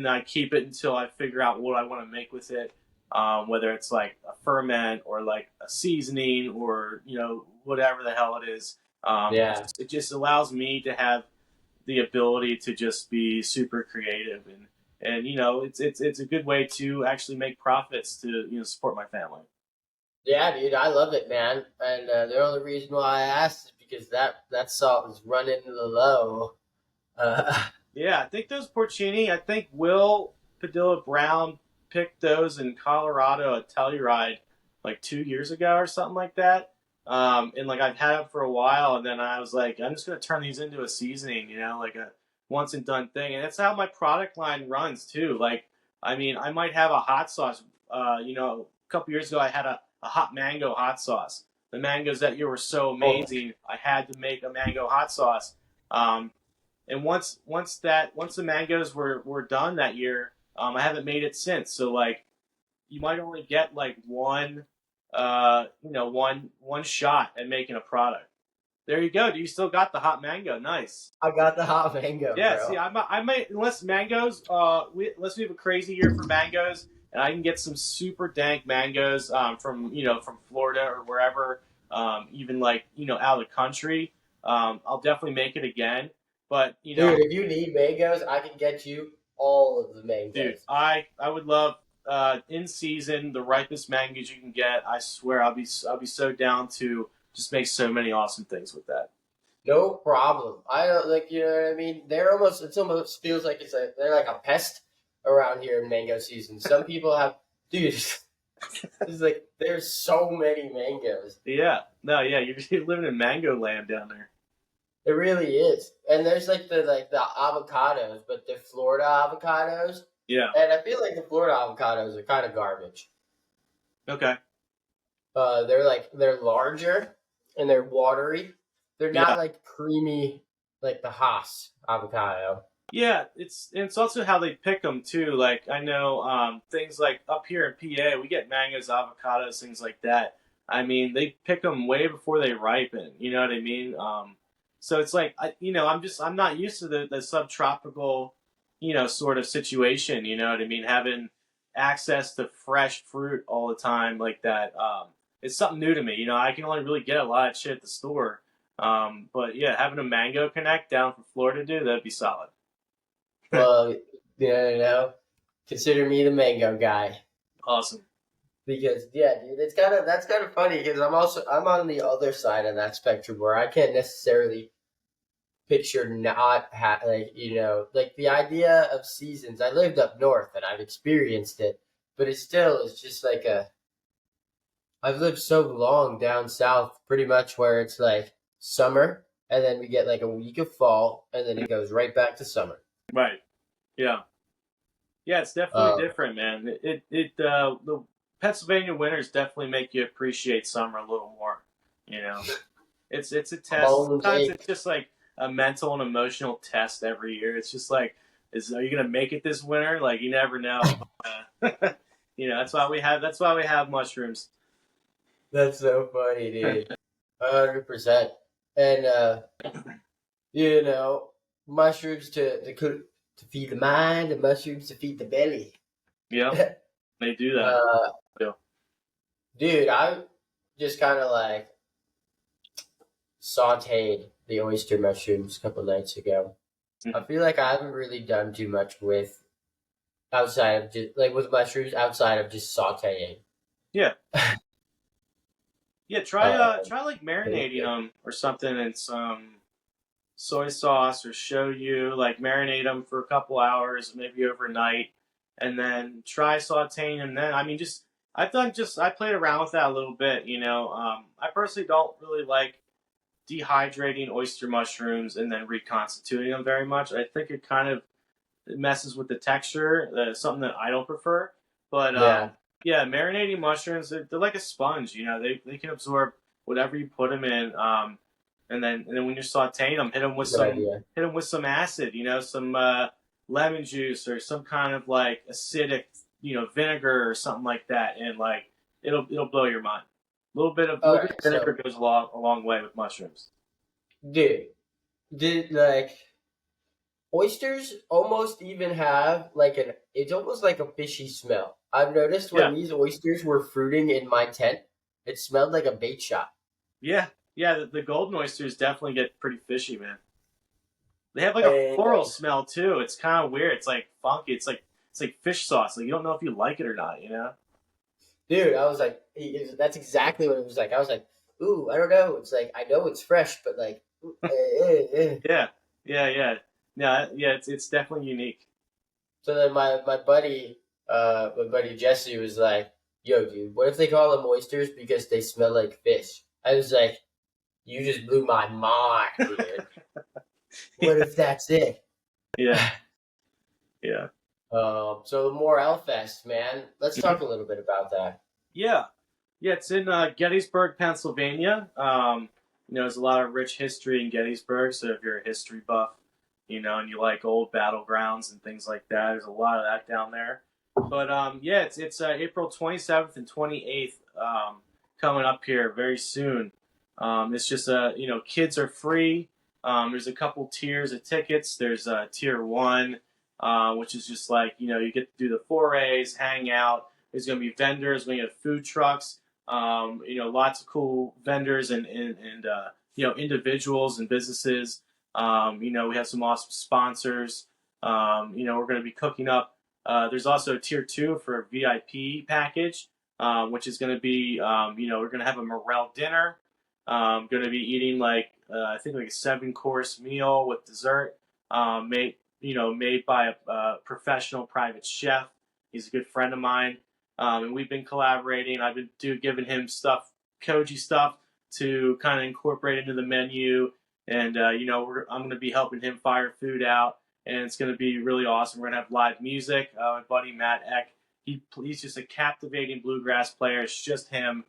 I keep it until I figure out what I want to make with it. Whether it's like a ferment or like a seasoning or whatever the hell it is. Yeah. It just allows me to have the ability to just be super creative, and it's a good way to actually make profits to support my family. Yeah, dude, I love it, man. And the only reason why I asked is because that salt was running low. Uh, Yeah, I think those porcini. I think Will Padilla Brown picked those in Colorado at Telluride like 2 years ago or something like that. And like I've had them for a while, and then I was like, I'm just gonna turn these into a seasoning, like a once and done thing. And that's how my product line runs too. Like, I mean, I might have a hot sauce. A couple years ago, I had a hot mango hot sauce. The mangoes that year were so oh, amazing. I had to make a mango hot sauce. And once the mangoes were done that year, I haven't made it since. So like you might only get like one shot at making a product. There you go. Do you still got the hot mango? Nice. I got the hot mango, Yeah. See, bro. I might unless mangoes. Unless we have a crazy year for mangoes, and I can get some super dank mangoes from Florida or wherever, even like out of the country. I'll definitely make it again. But Dude, if you need mangoes, I can get you all of the dude, mangoes. I would love in season the ripest mangoes you can get. I swear I'll be so down to just make so many awesome things with that. No problem. I don't like you know what I mean. It almost feels like they're like a pest around here in mango season. Some people have dude. It's like there's so many mangoes. Yeah, no, yeah, you're living in mango land down there. It really is. And there's like the avocados, but the Florida avocados. Yeah. And I feel like the Florida avocados are kind of garbage. Okay. They're larger and they're watery. They're Yeah. not like creamy like the Haas avocado. Yeah, it's also how they pick them too. Like I know things like up here in PA, we get mangoes, avocados, things like that. I mean, they pick them way before they ripen. You know what I mean? So it's like I'm not used to the subtropical, sort of situation. You know what I mean? Having access to fresh fruit all the time like that. It's something new to me. I can only really get a lot of shit at the store. But yeah, having a mango connect down from Florida, dude, that'd be solid. Well, consider me the mango guy Awesome. because yeah, dude, that's kind of funny because I'm on the other side of that spectrum where I can't necessarily picture not like the idea of seasons. I lived up north and I've experienced it, but it's just like I've lived so long down south, pretty much where it's like summer and then we get like a week of fall and then it goes right back to summer. Right. Yeah. Yeah, it's definitely Um, different, man. The Pennsylvania winters definitely make you appreciate summer a little more. You know, it's a test. bones Sometimes it's ache. just like a mental and emotional test every year. It's just like, are you gonna make it this winter? Like you never know. That's why we have mushrooms. That's so funny, dude. 100%. And you know, mushrooms to feed the mind, and mushrooms to feed the belly. Yep, they do that. uh, Yeah. dude, I just kind of like sauteed the oyster mushrooms a couple nights ago. I Mhm. feel like I haven't really done too much with outside of just like with mushrooms outside of just sauteing. Yeah. Yeah, try Uh, try like marinating them or something in some soy sauce or shoyu. Like marinate them for a couple hours, maybe overnight, and then try sautéing them. Then I mean, I played around with that a little bit. I personally don't really like dehydrating oyster mushrooms and then reconstituting them very much. I think it kind of messes with the texture. Something that I don't prefer. But yeah, yeah, marinating mushrooms, they're like a sponge. They can absorb whatever you put them in. And then when you're sautéing them, good idea. hit them with some acid. Some lemon juice or some kind of like acidic, vinegar or something like that, and like it'll blow your mind. All A little bit right, of vinegar so goes a long way with mushrooms. dude, did like Oysters almost even have like it's almost like a fishy smell. I've noticed when Yeah, these oysters were fruiting in my tent, it smelled like a bait shop. yeah, yeah. The golden oysters definitely get pretty fishy, man. They have like a And floral smell too. It's kind of weird. It's like funky. It's like fish sauce. Like you don't know if you like it or not. You know? dude, I was like, that's exactly what it was like. I was like, ooh, I don't know. It's like I know it's fresh, but like, eh. Yeah, yeah, yeah. Yeah, yeah. It's definitely unique. So then my buddy Jesse was like, "Yo, dude, what if they call them oysters because they smell like fish?" I was like, "You just blew my mind, dude. What Yeah, if that's it?" yeah, yeah. So the Morel Fest, man. Let's talk a little bit about that. Yeah, yeah. It's in Gettysburg, Pennsylvania. There's a lot of rich history in Gettysburg. So if you're a history buff, and you like old battlegrounds and things like that, there's a lot of that down there. But yeah, it's April 27th and 28th coming up here very soon. It's just kids are free. There's a couple tiers of tickets. There's tier one, which is just like you get to do the forays, hang out. There's going to be vendors. We're going to have food trucks. Lots of cool vendors and individuals and businesses. We have some awesome sponsors. We're going to be cooking up. There's also tier two for a VIP package, which is going to be, we're going to have a morel dinner. Going to be eating like I think like a 7-course meal with dessert, made by a professional private chef. He's a good friend of mine, and we've been collaborating. I've been giving him stuff, Koji stuff, to kind of incorporate into the menu, and I'm going to be helping him fire food out, and it's going to be really awesome. We're going to have live music. My buddy Matt Eck, he's just a captivating bluegrass player. It's just him.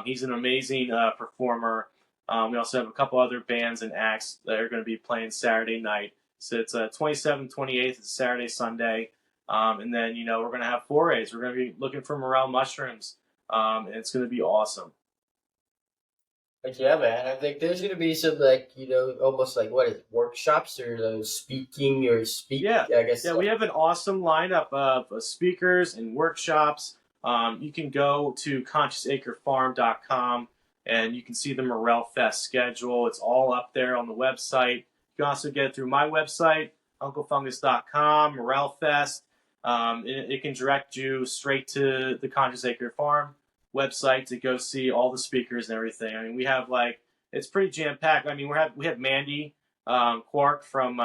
He's an amazing performer. We also have a couple other bands and acts that are going to be playing Saturday night. So it's 27th, 28th, it's Saturday, Sunday. And then, we're going to have forays. We're going to be looking for morel mushrooms. And it's going to be awesome. Like, yeah, man. I think there's gonna be some like almost like what is it, workshops or those speaking or speak. Yeah. I guess. Yeah, we have an awesome lineup of speakers and workshops. You can go to consciousacrefarm.com and you can see the Morel Fest schedule. It's all up there on the website. You can also get it through my website, unclefungus.com, Morel Fest. It can direct you straight to the Conscious Acre Farm website to go see all the speakers and everything. I mean, we have it's pretty jam packed. I mean, we have Mandy Quark from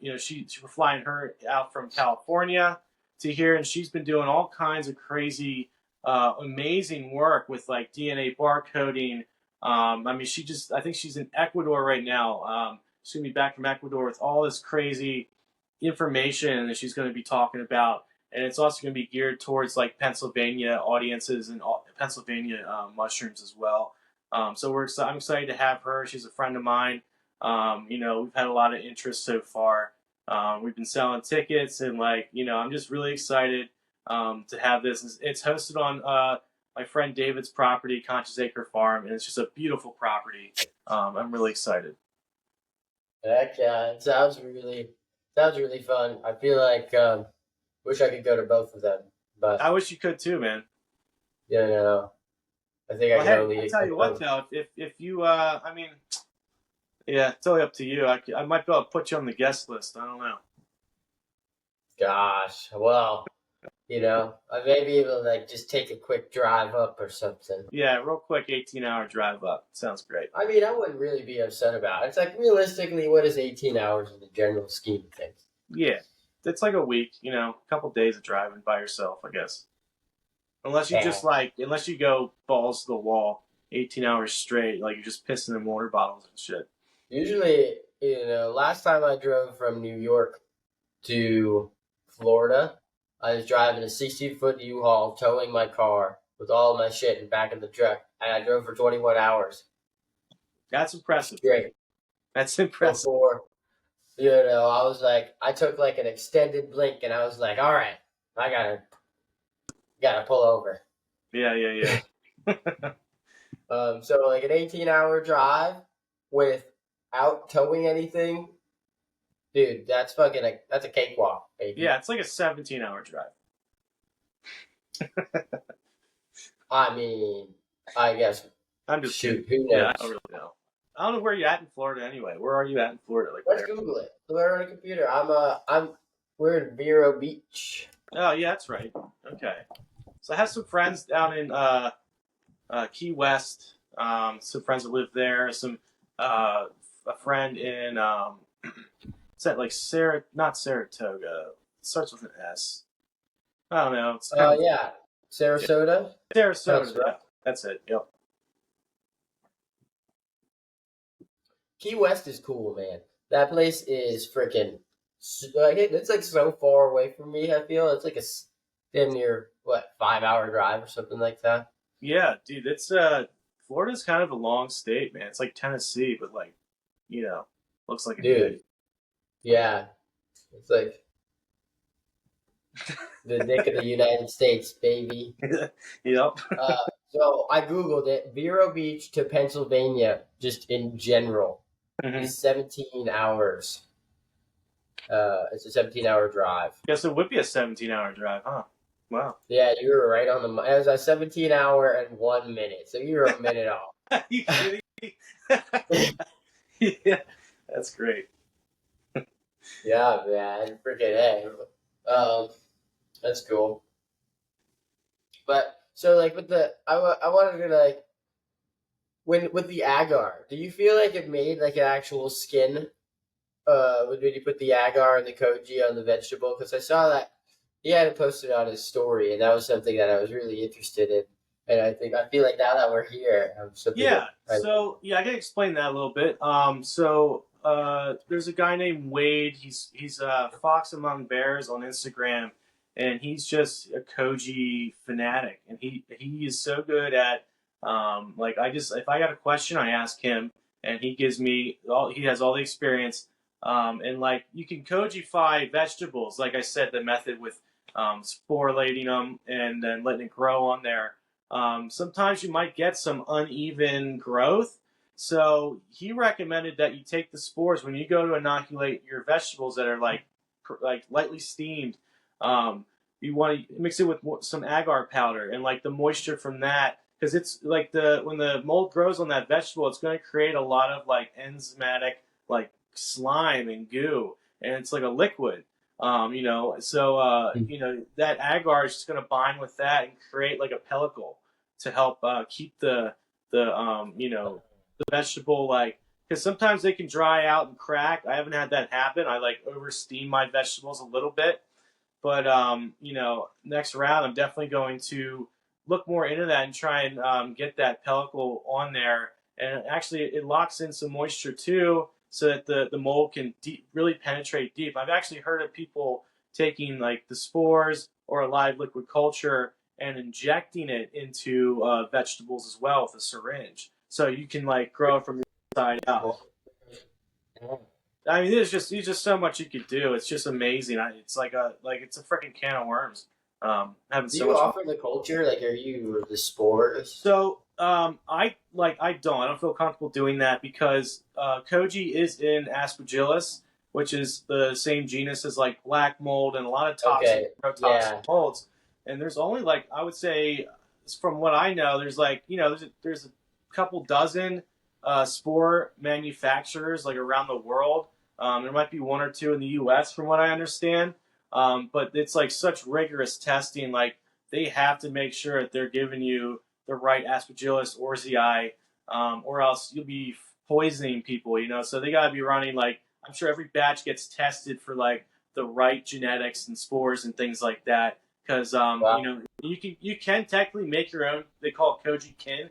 we're flying her out from California to here, and she's been doing all kinds of crazy, amazing work with like DNA barcoding. I mean, I think she's in Ecuador right now. She's gonna be back from Ecuador with all this crazy information that she's going to be talking about, and it's also going to be geared towards like Pennsylvania audiences and Pennsylvania mushrooms as well. So I'm excited to have her. She's a friend of mine. We've had a lot of interest so far. We've been selling tickets, and I'm just really excited to have this. It's hosted on my friend David's property, Conscious Acre Farm, and it's just a beautiful property. I'm really excited. Heck yeah, it sounds really fun. I feel like wish I could go to both of them, but I wish you could too, man. you know, I think I Well, can hey, I only. tell you what though, if you, I mean, yeah, it's totally up to you. I might be able to put you on the guest list. I don't know. Gosh, well, I may be able to like just take a quick drive up or something. Yeah, real quick, 18-hour drive up. Sounds great. I mean, I wouldn't really be upset about it. It's like realistically, what is 18 hours in the general scheme of things? Yeah, it's like a week. A couple days of driving by yourself, I guess. Yeah. Unless you go balls to the wall, 18 hours straight, like you're just pissing in water bottles and shit. Usually, last time I drove from New York to Florida, I was driving a 60-foot U-Haul, towing my car with all of my shit in the back of the truck, and I drove for 21 hours That's impressive. straight That's impressive. before, I was like, I took like an extended blink, and I was like, all right, I gotta pull over. Yeah, yeah, yeah. So like an 18-hour drive without towing anything, Dude, that's that's a cakewalk, baby. Yeah, it's like a 17-hour drive. I mean, I guess. I'm just kidding. Shoot, who Yeah, I don't knows? really know. I don't know where you're at in Florida anyway. Where are you at in Florida? Like Let's where? Google it. We're on a computer. We're in Vero Beach. Oh yeah, that's right. Okay. So I have some friends down in Key West. Some friends that live there. Some a friend in is that like not Saratoga. It starts with an S. I don't know. It's kind of Yeah, Sarasota. Sounds Sarasota. right. Yeah, that's it. Yep. Key West is cool, man. That place is freaking like it's like so far away from me. I feel it's like damn near what 5 hour drive or something like that. Yeah, dude. It's Florida's kind of a long state, man. It's like Tennessee, but like looks like a dick. Dude, yeah, it's like the dick of the United States, baby. Yep. Uh, so I googled it. Vero Beach to Pennsylvania, just in general, Mhm. is 17 hours. It's a 17-hour drive. Guess it would be a 17-hour drive, huh? Wow. Yeah, you were right on the. It was a 17 hour and 1 minute, so you were a minute off. Are you kidding me? Yeah, that's great. Yeah, man, freaking hey. That's cool. But so like with I wanted to like with the agar, do you feel like it made like an actual skin? When you put the agar and the koji on the vegetable, because I saw that he had it posted on his story, and that was something that I was really interested in. And I feel like now that we're here, something Yeah. that So yeah, I can explain that a little bit. There's a guy named Wade. He's Fox Among Bears on Instagram, and he's just a Koji fanatic, and he is so good at like I just if I got a question, I ask him, and he gives me all. He has all the experience. And like you can Kojify vegetables, like I said, the method with sporulating them and then letting it grow on there. Sometimes you might get some uneven growth. So he recommended that you take the spores when you go to inoculate your vegetables that are like lightly steamed. You want to mix it with some agar powder and like the moisture from that, because it's like when the mold grows on that vegetable, it's going to create a lot of like enzymatic like slime and goo, and it's like a liquid. That agar is just going to bind with that and create like a pellicle to help keep the vegetable like, because sometimes they can dry out and crack. I haven't had that happen. I like over steam my vegetables a little bit, but next round I'm definitely going to look more into that and try and get that pellicle on there. And actually, it locks in some moisture too, so that the mold can really penetrate deep. I've actually heard of people taking like the spores or a live liquid culture and injecting it into vegetables as well with a syringe, so you can like grow it from the inside out. I mean, there's just so much you could do. It's just amazing. It's it's a freaking can of worms. Having do so you much fun. offer the culture? Like, are you the spores? So I don't feel comfortable doing that because Koji is in Aspergillus, which is the same genus as like black mold and a lot of toxic Yeah. molds. And there's only like I would say, from what I know, there's like there's a couple dozen spore manufacturers like around the world. There might be one or two in the U.S. from what I understand, but it's like such rigorous testing. Like they have to make sure that they're giving you the right Aspergillus orzii, or else you'll be poisoning people. So they got to be running like I'm sure every batch gets tested for like the right genetics and spores and things like that. Because Wow. you can technically make your own. They call it Koji kin,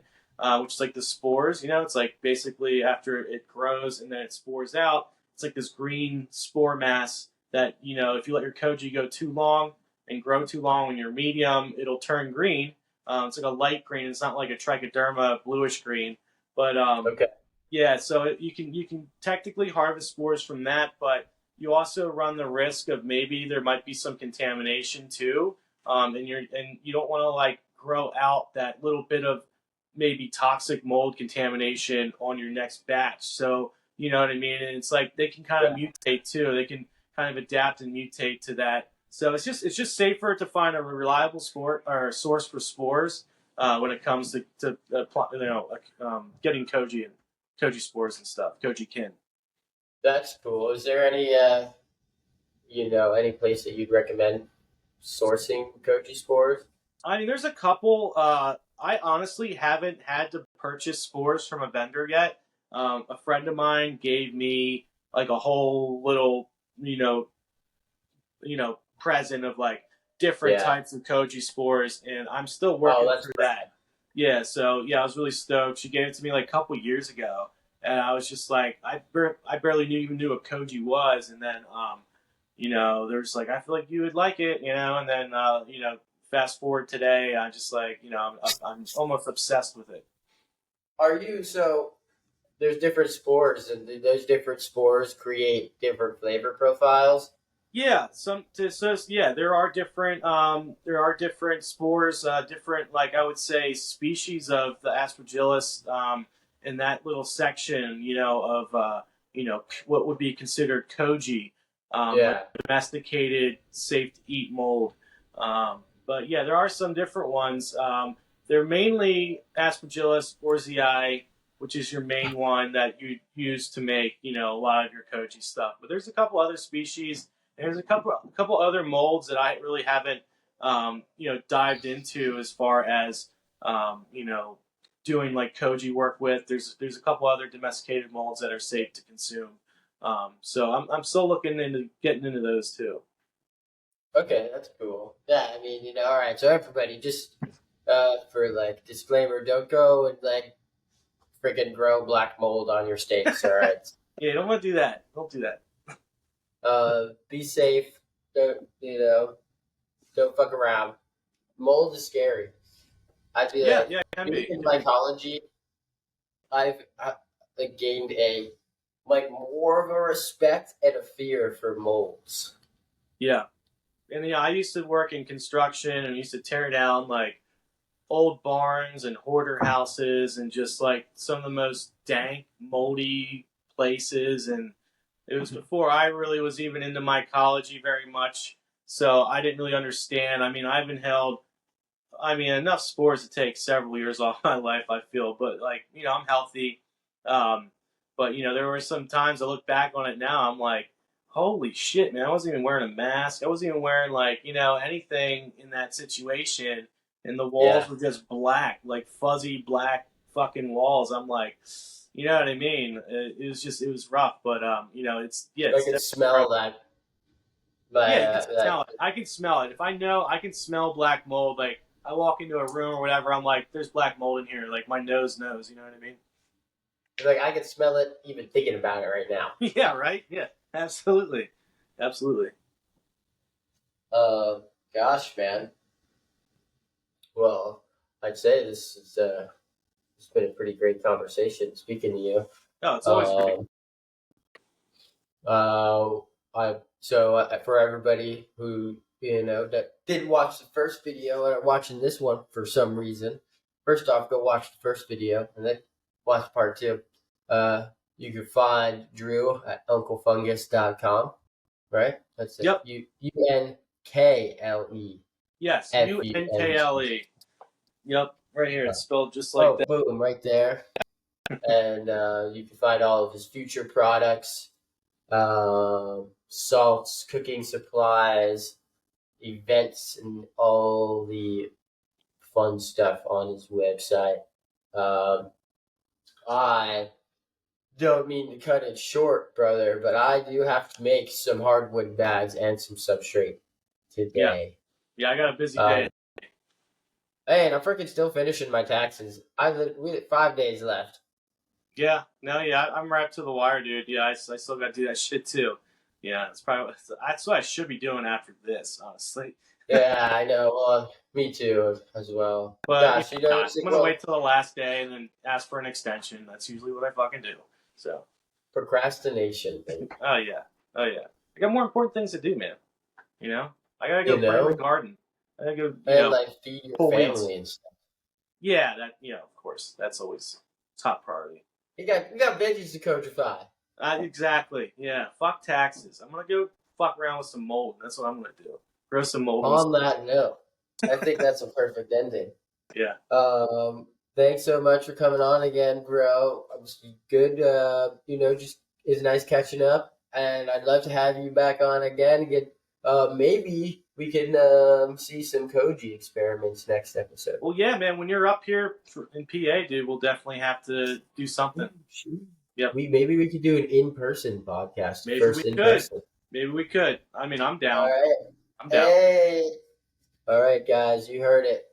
which is like the spores. It's like basically after it grows and then it spores out, it's like this green spore mass that if you let your Koji go too long and grow too long when you're medium, it'll turn green. It's like a light green. It's not like a trichoderma bluish green, but Okay. yeah. So you can technically harvest spores from that, but you also run the risk of maybe there might be some contamination too, and you don't want to like grow out that little bit of maybe toxic mold contamination on your next batch. So You know what I mean? And it's like they can kind of Yeah. mutate too. They can kind of adapt and mutate to that. So it's just safer to find a reliable sport or source for spores when it comes to getting Koji spores and stuff. Koji kin. That's cool. Is there any any place that you'd recommend sourcing Koji spores? I mean, there's a couple. I honestly haven't had to purchase spores from a vendor yet. A friend of mine gave me like a whole little, you know, present of like different Yeah. types of Koji spores, and I'm still Oh, working that's through great. that. Yeah, so yeah, I was really stoked. She gave it to me like a couple years ago, and I was just like, I barely even knew what Koji was, and then they're just like, I feel like you would like it, and then fast forward today, I just like, I'm almost obsessed with it. Are you so? There's different spores, and those different spores create different flavor profiles. Yeah, yeah, there are different spores, different, like I would say, species of the Aspergillus in that little section, of what would be considered Koji, like Yeah. domesticated, safe to eat mold. But yeah, there are some different ones. They're mainly Aspergillus orzii, which is your main one that you use to make a lot of your Koji stuff. But there's a couple other species. There's a couple other molds that I really haven't dived into as far as doing like Koji work with. There's a couple other domesticated molds that are safe to consume. So I'm still looking into getting into those too. Okay, that's cool. Yeah, I mean, all right. So everybody, just for like disclaimer, don't go and like freaking grow black mold on your steaks. All right. Yeah, you don't want to do that. Don't do that. Be safe. Don't fuck around. Mold is scary. I feel Yeah, like yeah, it can be. in mycology, I've like gained a like more of a respect and a fear for molds. Yeah, and I used to work in construction and used to tear down like old barns and hoarder houses and just like some of the most dank, moldy places. And it was before I really was even into mycology very much, so I didn't really understand. I mean, I've inhaled, enough spores to take several years off my life, I feel, but like, I'm healthy. Um, but there were some times I look back on it now, I'm like, holy shit, man, I wasn't even wearing a mask. I wasn't even wearing like, anything in that situation. And the walls Yeah, were just black, like fuzzy black fucking walls. I'm like, you know what I mean? It was rough, but yeah, I it's can definitely smell that. yeah, you can Like smell it. I can smell it. If I know, I can smell black mold. Like I walk into a room or whatever, I'm like, "There's black mold in here." Like my nose knows. You know what I mean? I can smell it even thinking about it right now. Yeah. Right. Yeah. Absolutely. Absolutely. Gosh, man. Well, I'd say this is it's been a pretty great conversation. Speaking to you, Oh, it's always great. um, uh, for everybody who that did watch the first video and are watching this one for some reason, first off, go watch the first video and then watch part two. You can find Drew at unclefungus.com, right? That's it. Yep. UNKLE Yes. FUNG. UNKLE. Yep. Right here. It's spelled just like Oh, that. boom, right there. And you can find all of his future products, salts, cooking supplies, events, and all the fun stuff on his website. Um, I don't mean to cut it short, brother, but I do have to make some hardwood bags and some substrate Yeah. today. Yeah. I got a busy Um, day. hey, and I'm freaking still finishing my taxes. We have 5 days left. Yeah. No. Yeah. I'm wrapped to the wire, dude. Yeah. I still got to do that shit too. Yeah. That's what I should be doing after this, honestly. Yeah, I know. Well, me too, as well. But Gosh, I'm it's gonna wait till the last day and then ask for an extension. That's usually what I fucking do. So, procrastination, baby. oh yeah, oh yeah. I got more important things to do, man. You know, I gotta You go plant my know, garden. I gotta go, and like feed your pull weeds. family and stuff. Yeah, that of course, that's always top priority. You got veggies to coachify. Exactly. Yeah. Fuck taxes. I'm gonna go fuck around with some mold. That's what I'm gonna do. Grow some mold on. On that note, I think that's a perfect ending. Yeah. Thanks so much for coming on again, bro. It was good. Just it's nice catching up, and I'd love to have you back on again. Maybe we can see some Koji experiments next episode. Well, yeah, man. When you're up here in PA, dude, we'll definitely have to do something. Yep. We could do an in-person podcast. Maybe we First in could. person. Maybe we could. I mean, I'm All down. right. I'm down. Hey. All right, guys. You heard it.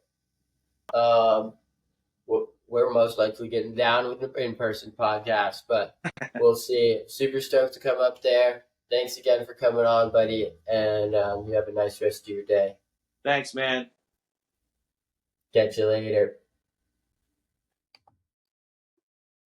We're most likely getting down with the in-person podcast, but we'll see. Super stoked to come up there. Thanks again for coming on, buddy, and you have a nice rest of your day. Thanks, man. Catch you later.